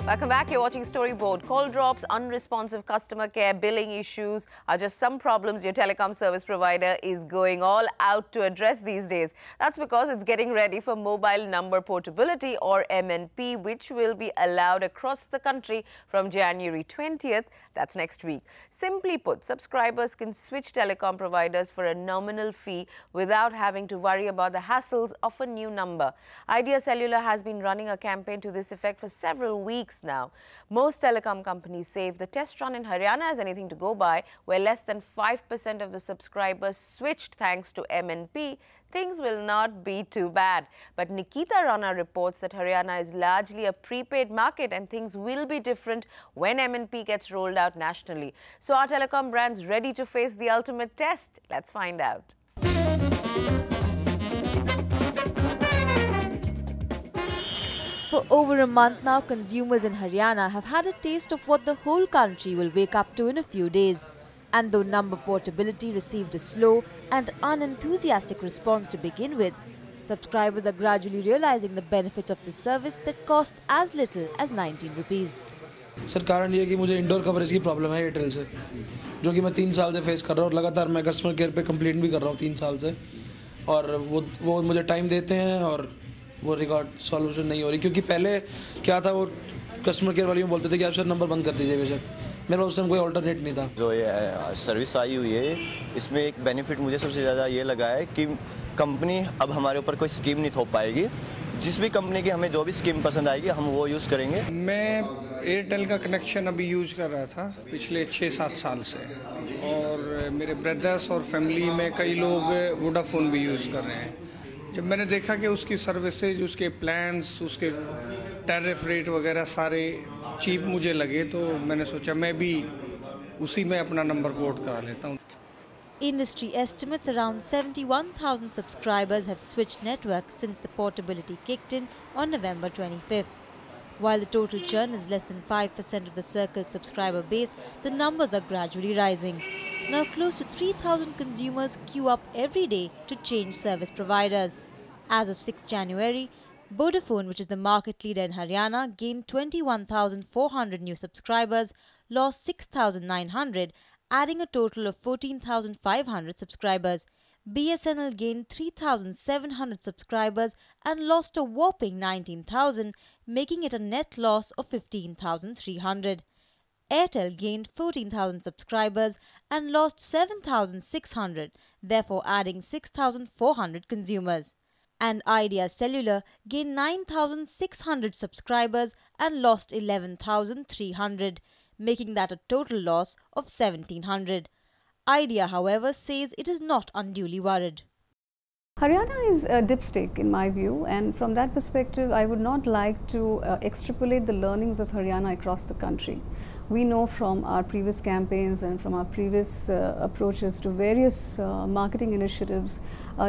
Welcome back. You're watching Storyboard. Call drops, unresponsive customer care, billing issues are just some problems your telecom service provider is going all out to address these days. That's because it's getting ready for mobile number portability, or MNP, which will be allowed across the country from January 20th. That's next week. Simply put, subscribers can switch telecom providers for a nominal fee without having to worry about the hassles of a new number. Idea Cellular has been running a campaign to this effect for several weeks now. Most telecom companies say if the test run in Haryana has anything to go by, where less than 5% of the subscribers switched thanks to MNP, things will not be too bad. But Nikita Rana reports that Haryana is largely a prepaid market and things will be different when MNP gets rolled out nationally. So are telecom brands ready to face the ultimate test? Let's find out. For over a month now, consumers in Haryana have had a taste of what the whole country will wake up to in a few days. And though number portability received a slow and unenthusiastic response to begin with, subscribers are gradually realizing the benefits of the service that costs as little as 19 rupees. Sir कारण ये है कि मुझे indoor coverage की problem है Airtel से, जो कि मैं 3 साल से फेस कर रहा हूँ और लगातार मैं कस्टमर केयर पे कंप्लेंट भी कर रहा हूँ 3 साल से, और वो मुझे टाइम देते हैं और वो रिकॉर्ड सॉल्यूशन नहीं हो रही, क्योंकि पहले क्या था, वो कस्टमर केयर वाले बोलते थे कि आप सर नंबर बंद कर दीजिए बेशक, मेरे पास उस टाइम कोई ऑल्टरनेट नहीं था। जो ये सर्विस आई हुई है, इसमें एक बेनिफिट मुझे सबसे ज़्यादा ये लगा है कि कंपनी अब हमारे ऊपर कोई स्कीम नहीं थोप पाएगी। जिस भी कंपनी की हमें जो भी स्कीम पसंद आएगी हम वो यूज़ करेंगे। मैं एयरटेल का कनेक्शन अभी यूज़ कर रहा था पिछले 6-7 साल से, और मेरे ब्रदर्स और फैमिली में कई लोग वोडाफोन भी यूज़ कर रहे हैं। जब मैंने देखा कि उसकी सर्विसेज, उसके प्लान्स, उसके टैरिफ रेट वगैरह सारे चीप मुझे लगे, तो मैंने सोचा मैं भी उसी में अपना नंबर पोर्ट करा लेता हूँ। Industry estimates around 71,000 subscribers have switched networks since the portability kicked in on November 25th. While the total churn is less than 5% of the circled subscriber base, the numbers are gradually rising. Now close to 3,000 consumers queue up every day to change service providers. As of 6th January, Vodafone, which is the market leader in Haryana, gained 21,400 new subscribers, lost 6,900, adding a total of 14,500 subscribers. BSNL gained 3,700 subscribers and lost a whopping 19,000, making it a net loss of 15,300. Airtel gained 14,000 subscribers and lost 7,600, therefore adding 6,400 consumers. And Idea Cellular gained 9,600 subscribers and lost 11,300, making that a total loss of 1,700. Idea, however, says it is not unduly worried. Haryana is a dipstick in my view, and from that perspective I would not like to extrapolate the learnings of Haryana across the country. We know from our previous campaigns and from our previous approaches to various marketing initiatives,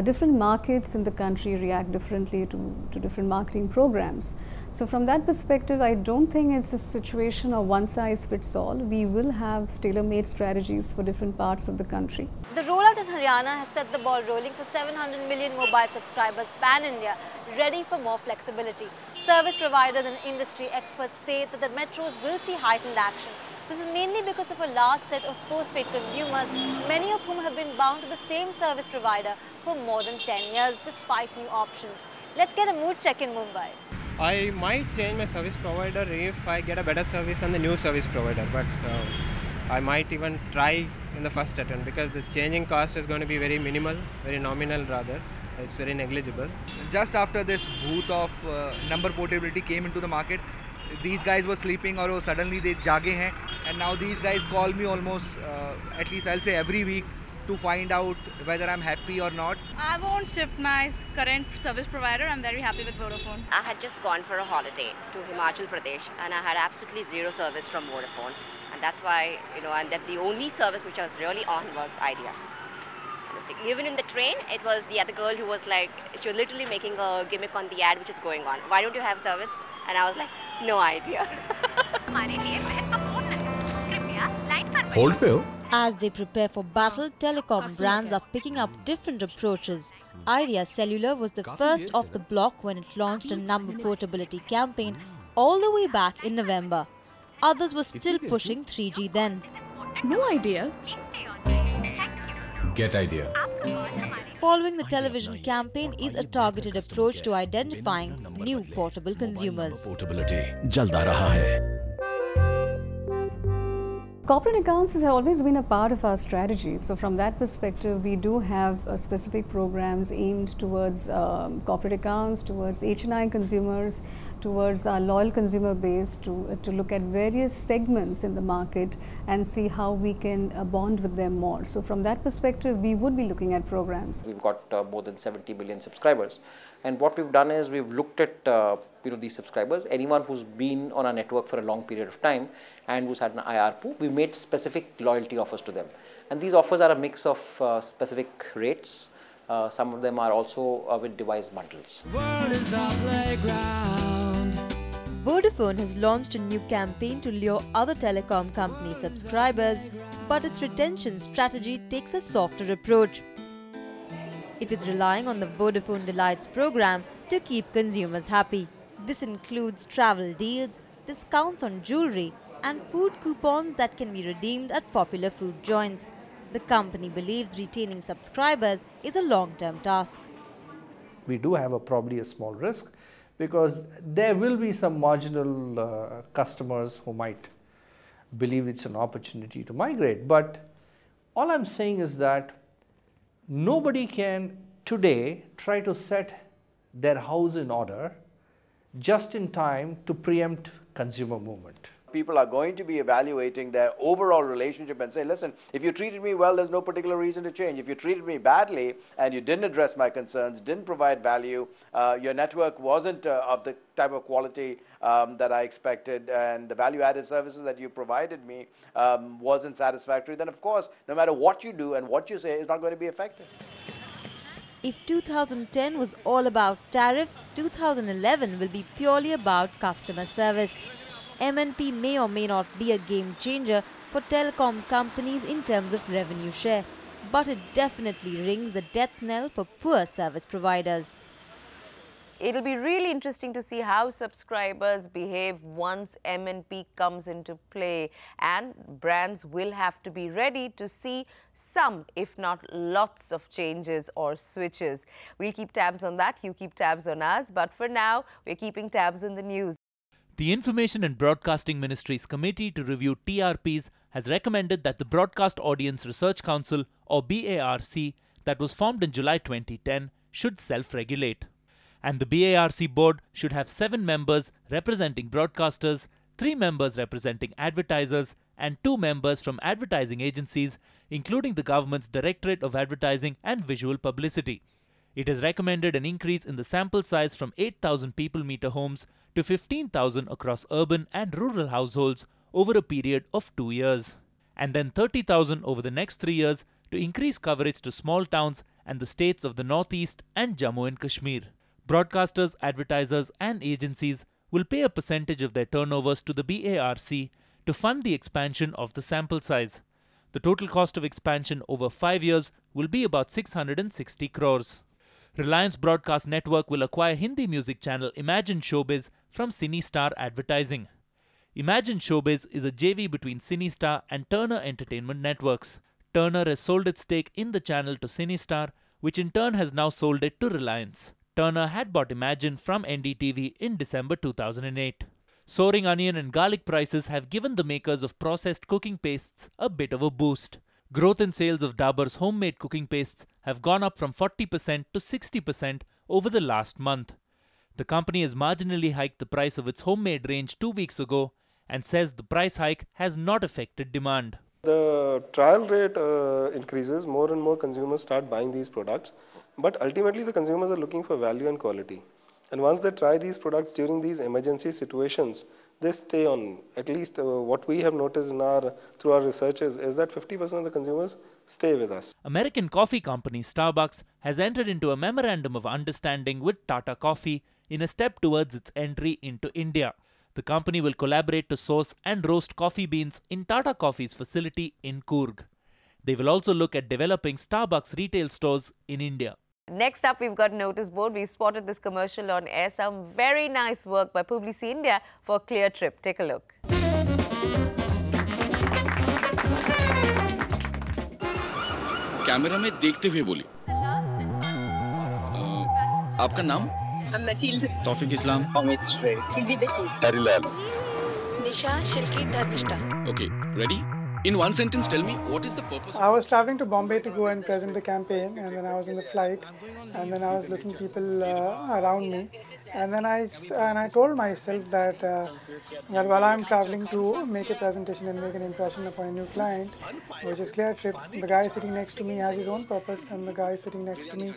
different markets in the country react differently to different marketing programs. So from that perspective, I don't think it's a situation of one size fits all. We will have tailor-made strategies for different parts of the country. The rollout in Haryana has set the ball rolling for 700 million mobile subscribers pan-India, ready for more flexibility. Service providers and industry experts say that the metros will see heightened action. This is mainly because of a large set of postpaid consumers, many of whom have been bound to the same service provider for more than 10 years despite new options. Let's get a mood check in Mumbai. I might change my service provider if I get a better service on the new service provider, but I might even try in the first attempt because the changing cost is going to be very minimal, very nominal rather. It's very negligible. Just after this booth of number portability came into the market, these guys were sleeping or suddenly they jage hain, and now these guys call me almost at least I'll say every week to find out whether I'm happy or not. I won't shift my current service provider. I'm very happy with Vodafone. I had just gone for a holiday to Himachal Pradesh and I had absolutely zero service from Vodafone, and that's why, and that the only service which I was really on was Ideas. Even in the train, it was the other girl who was like, she was literally making a gimmick on the ad which is going on. Why don't you have service? And I was like, no idea. Hold pe. As they prepare for battle, telecom brands are picking up different approaches. Idea Cellular was the first off the block when it launched a number portability campaign all the way back in November. Others were still pushing 3G then. No idea. Get idea. Following the television campaign is a targeted approach to identifying new portable consumers. Portability जल्द आ रहा है. Corporate accounts has always been a part of our strategy. So from that perspective, we do have specific programs aimed towards corporate accounts, towards H&I consumers, towards our loyal consumer base, to look at various segments in the market and see how we can bond with them more. So from that perspective, we would be looking at programs. We've got more than 70 million subscribers, and what we've done is we've looked at these subscribers, anyone who's been on our network for a long period of time and who's had an IRPU, we made specific loyalty offers to them. And these offers are a mix of specific rates. Some of them are also with device bundles. Vodafone has launched a new campaign to lure other telecom company subscribers, but its retention strategy takes a softer approach. It is relying on the Vodafone Delights program to keep consumers happy. This includes travel deals, discounts on jewelry, and food coupons that can be redeemed at popular food joints. The company believes retaining subscribers is a long-term task. We do have probably a small risk because there will be some marginal customers who might believe it's an opportunity to migrate. But all I'm saying is that nobody can today try to set their house in order just in time to preempt consumer movement. People are going to be evaluating their overall relationship and say, listen, if you treated me well, there's no particular reason to change. If you treated me badly and you didn't address my concerns, didn't provide value, your network wasn't of the type of quality that I expected, and the value-added services that you provided me wasn't satisfactory, then of course, no matter what you do and what you say, is not going to be effective. If 2010 was all about tariffs, 2011 will be purely about customer service. MNP may or may not be a game changer for telecom companies in terms of revenue share, but it definitely rings the death knell for poor service providers. It'll be really interesting to see how subscribers behave once MNP comes into play, and brands will have to be ready to see some, if not lots of changes or switches. We'll keep tabs on that, you keep tabs on us, but for now, we're keeping tabs on the news. The Information and Broadcasting Ministry's Committee to Review TRPs has recommended that the Broadcast Audience Research Council, or BARC, that was formed in July 2010 should self-regulate. And the BARC board should have 7 members representing broadcasters, 3 members representing advertisers, and 2 members from advertising agencies, including the government's Directorate of Advertising and Visual Publicity. It has recommended an increase in the sample size from 8,000 people-meter homes to 15,000 across urban and rural households over a period of 2 years, and then 30,000 over the next 3 years to increase coverage to small towns and the states of the Northeast and Jammu and Kashmir. Broadcasters, advertisers and agencies will pay a percentage of their turnovers to the BARC to fund the expansion of the sample size. The total cost of expansion over 5 years will be about 660 crores. Reliance Broadcast Network will acquire Hindi music channel Imagine Showbiz from CineStar Advertising. Imagine Showbiz is a JV between CineStar and Turner Entertainment Networks. Turner has sold its stake in the channel to CineStar, which in turn has now sold it to Reliance. Turner had bought Imagine from NDTV in December 2008. Soaring onion and garlic prices have given the makers of processed cooking pastes a bit of a boost. Growth in sales of Dabur's homemade cooking pastes have gone up from 40% to 60% over the last month. The company has marginally hiked the price of its homemade range 2 weeks ago and says the price hike has not affected demand. The trial rate increases, more and more consumers start buying these products, but ultimately the consumers are looking for value and quality. And once they try these products during these emergency situations, they stay on. At least what we have noticed through our researches is that 50% of the consumers stay with us. American coffee company Starbucks has entered into a memorandum of understanding with Tata Coffee in a step towards its entry into India. The company will collaborate to source and roast coffee beans in Tata Coffee's facility in Coorg. They will also look at developing Starbucks retail stores in India. Next up, we've got Notice Board. We've spotted this commercial on air. Some very nice work by Publici India for ClearTrip. Take a look. Camera में देखते हुए बोली। आपका नाम? मटील्ड। तौफीक इस्लाम। अमित रे। सिल्वी बेसु। हरीलाल। निशा शिल्की Dharmishtha. Okay, ready? In one sentence, tell me what is the purpose? I was traveling to Bombay to go and present the campaign, and then I was in the flight, and then I was looking people around me, and then I told myself that while I'm traveling to make a presentation and make an impression upon a new client, which is ClearTrip, the guy sitting next to me has his own purpose, and the guy sitting next to me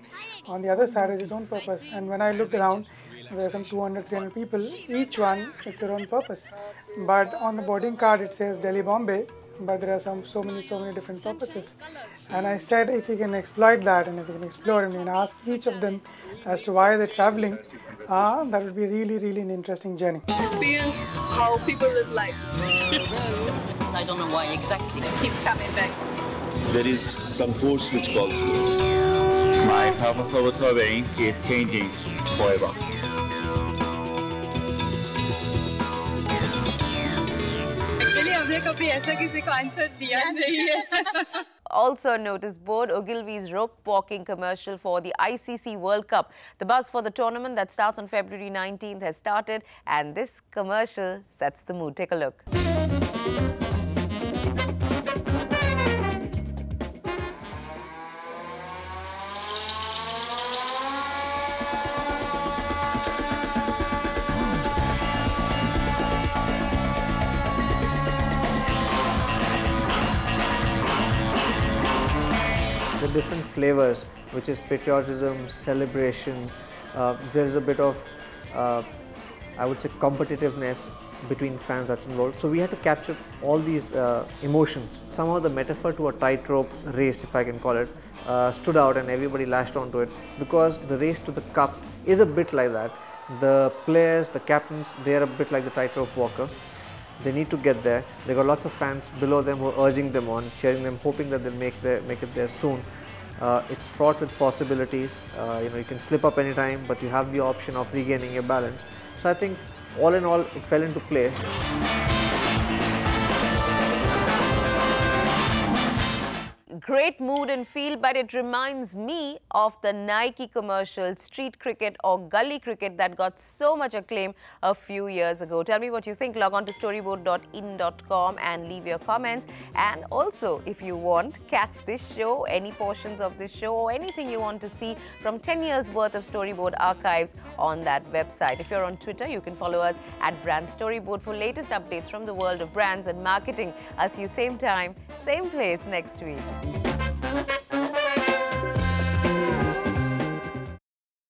on the other side has his own purpose. And when I looked around, there are some 200-300 people, each one with their own purpose. But on the boarding card it says Delhi Bombay, but there are so many different purposes. And I said if we can exploit that and if we can explore and ask each of them as to why they're traveling, that would be really an interesting journey. Experience how people live life. I don't know why exactly. Keep coming back. There is some force which calls me. My purpose of traveling is changing forever. हमने कभी ऐसा किसी को answer दिया नहीं है। Also Notice Board, Ogilvy's rope walking commercial for the ICC World Cup. The buzz for the tournament that starts on February 19th has started, and this commercial sets the mood. Take a look. The different flavors, which is patriotism, celebration, there is a bit of, I would say, competitiveness between fans that's involved. So we had to capture all these emotions. Somehow the metaphor to a tightrope race, if I can call it, stood out and everybody lashed onto it, because the race to the cup is a bit like that. The players, the captains, they are a bit like the tightrope walker. They need to get there. They got lots of fans below them who are urging them on, cheering them, hoping that they'll make it there soon. It's fraught with possibilities. You can slip up anytime, but you have the option of regaining your balance. So I think all in all, it fell into place. Great mood and feel, but it reminds me of the Nike commercial, street cricket or gully cricket, that got so much acclaim a few years ago. Tell me what you think. Log on to storyboard.in.com and leave your comments. And also, if you want, catch this show, any portions of this show, or anything you want to see from 10 years worth of Storyboard archives on that website. If you're on Twitter, you can follow us at Brand Storyboard for latest updates from the world of brands and marketing. I'll see you same time, same place next week.